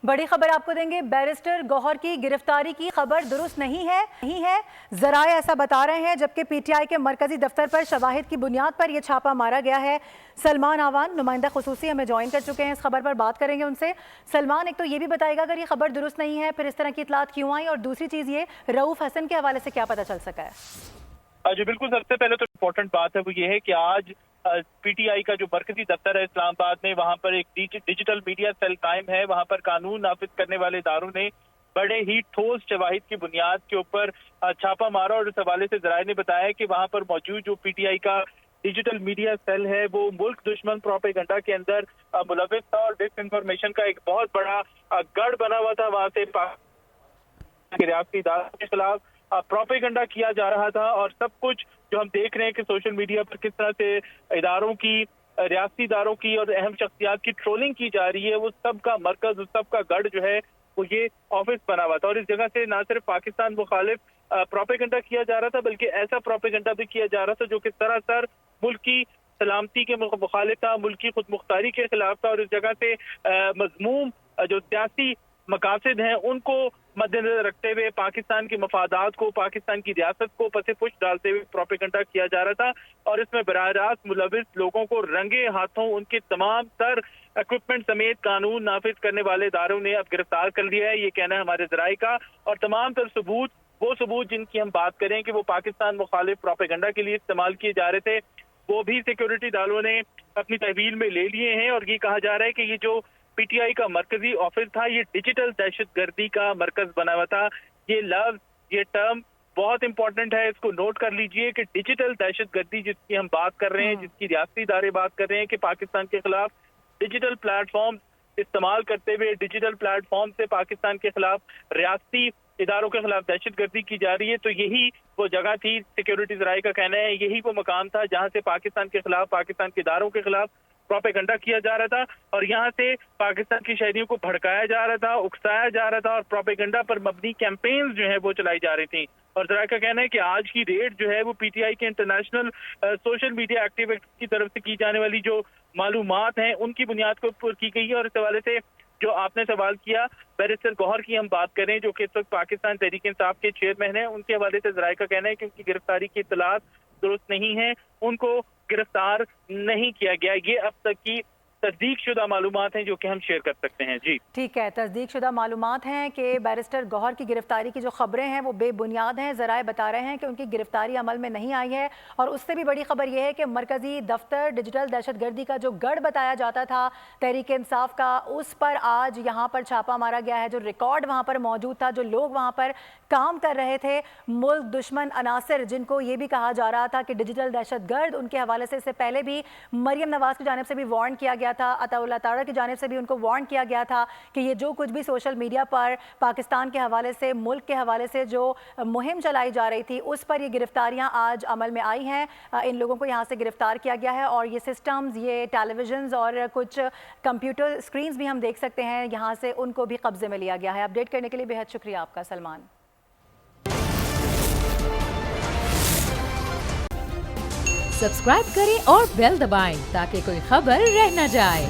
बड़ी खबर आपको देंगे। बैरिस्टर गौहर की गिरफ्तारी की खबर दुरुस्त नहीं है। जराए ऐसा बता रहे हैं, जबकि पीटीआई के मरकजी दफ्तर पर शवाहिद की बुनियाद पर यह छापा मारा गया है। सलमान आवान नुमाइंदा खुसूसी हमें ज्वाइन कर चुके हैं, इस खबर पर बात करेंगे उनसे। सलमान, एक तो ये भी बताएगा अगर ये खबर दुरुस्त नहीं है फिर इस तरह की इतलात क्यों आई, और दूसरी चीज ये रऊफ हसन के हवाले से क्या पता चल सका है? जी बिल्कुल, सबसे पहले तो इम्पोर्टेंट बात है वो ये है कि आज पीटीआई का जो मरकजी दफ्तर है इस्लामाबाद में, वहां पर एक डिजिटल मीडिया सेल कायम है। वहां पर कानून नाफिज करने वाले इदारों ने बड़े ही ठोस शवाहिद की बुनियाद के ऊपर छापा मारा, और इस हवाले से जराए ने बताया कि वहां पर मौजूद जो पीटीआई का डिजिटल मीडिया सेल है वो मुल्क दुश्मन प्रोपेगेंडा के अंदर मुलविस था और डिस इन्फॉर्मेशन का एक बहुत बड़ा गढ़ बना हुआ था। वहां से रियासती इदारों के खिलाफ प्रोपेगेंडा किया जा रहा था, और सब कुछ जो हम देख रहे हैं कि सोशल मीडिया पर किस तरह से इदारों की, रियासती इदारों की और अहम शख्सियात की ट्रोलिंग की जा रही है, वो सब का मरकज, उस सब का गढ़ जो है वो ये ऑफिस बना हुआ था। और इस जगह से ना सिर्फ पाकिस्तान मुखालिफ प्रोपेगेंडा किया जा रहा था, बल्कि ऐसा प्रोपेगेंडा भी किया जा रहा था जो कि सरासर मुल्क की सलामती के मुखालिफ था, मुल्क की खुद मुख्तारी के खिलाफ था। और इस जगह से मजमूम जो सियासी मकासद हैं उनको मद्देनजर रखते हुए पाकिस्तान के मफादात को, पाकिस्तान की रियासत को पसे पुश डालते हुए प्रोपेगेंडा किया जा रहा था। और इसमें बराह रास्त मुलविस लोगों को रंगे हाथों उनके तमाम तर इक्विपमेंट समेत कानून नाफिज करने वाले इदारों ने अब गिरफ्तार कर लिया है, ये कहना है हमारे जराए का। और तमाम तर सबूत, वो सबूत जिनकी हम बात करें कि वो पाकिस्तान मुखालिफ प्रोपेगेंडा के लिए इस्तेमाल किए जा रहे थे, वो भी सिक्योरिटी इदारों ने अपनी तहवील में ले लिए हैं। और ये कहा जा रहा है कि ये जो पीटीआई का मरकजी ऑफिस था, ये डिजिटल दहशतगर्दी का मरकज बना हुआ था। ये लफ्ज, ये टर्म बहुत इंपॉर्टेंट है, इसको नोट कर लीजिए कि डिजिटल दहशतगर्दी जिसकी हम बात कर रहे हैं, जिसकी रियासती इदारे बात कर रहे हैं कि पाकिस्तान के खिलाफ डिजिटल प्लेटफॉर्म इस्तेमाल करते हुए, डिजिटल प्लेटफॉर्म से पाकिस्तान के खिलाफ, रियासती इदारों के खिलाफ दहशतगर्दी की जा रही है। तो यही वो जगह थी, सिक्योरिटी जराए का कहना है, यही वो मकाम था जहां से पाकिस्तान के खिलाफ, पाकिस्तान के इदारों के खिलाफ प्रोपेगेंडा किया जा रहा था, और यहाँ से पाकिस्तान की शहरियों को भड़काया जा रहा था, उकसाया जा रहा था, और प्रोपेगेंडा पर मबनी कैंपेन्स जो है वो चलाई जा रही थी। और जरा का कहना है कि आज की रेड जो है वो पीटीआई के इंटरनेशनल सोशल मीडिया एक्टिविस्ट की तरफ से की जाने वाली जो मालूमात हैं उनकी बुनियाद के ऊपर की गई है। और इस हवाले से जो आपने सवाल किया, बैरिस्टर गौहर की हम बात करें जो कि इस वक्त पाकिस्तान तहरीक इंसाफ के चेयरमैन हैं, उनके हवाले से जराए का कहना है कि उनकी गिरफ्तारी की इत्तलात दुरुस्त नहीं है, उनको गिरफ्तार नहीं किया गया। ये अब तक की तस्दीक शुदा मालूमात हैं जो कि हम शेयर कर सकते हैं। जी ठीक है, तस्दीक शुदा मालूमात हैं कि बैरिस्टर गौहर की गिरफ्तारी की जो खबरें हैं वो बेबुनियाद हैं। जराए बता रहे हैं कि उनकी गिरफ्तारी अमल में नहीं आई है। और उससे भी बड़ी खबर यह है कि मरकजी दफ्तर डिजिटल दहशतगर्दी का जो गढ़ बताया जाता था तहरीक इंसाफ का, उस पर आज यहाँ पर छापा मारा गया है। जो रिकॉर्ड वहाँ पर मौजूद था, जो लोग वहाँ पर काम कर रहे थे, मुल्क दुश्मन अनासर, जिनको ये भी कहा जा रहा था कि डिजिटल दहशतगर्द, उनके हवाले से इससे पहले भी मरियम नवाज की जानिब से भी वार्न किया गया था, अताउल्लाह तारा की जानिब से भी उनको वार्न किया गया था कि ये जो कुछ भी सोशल मीडिया पर पाकिस्तान के हवाले से, मुल्क के हवाले से जो मुहिम चलाई जा रही थी, उस पर ये गिरफ्तारियां आज अमल में आई हैं। इन लोगों को यहाँ से गिरफ्तार किया गया है, और ये सिस्टम्स, ये टेलीविजन्स और कुछ कंप्यूटर स्क्रीन्स भी हम देख सकते हैं यहाँ से, उनको भी कब्जे में लिया गया है। अपडेट करने के लिए बेहद शुक्रिया आपका सलमान। सब्सक्राइब करें और बेल दबाएं ताकि कोई खबर रह न जाए।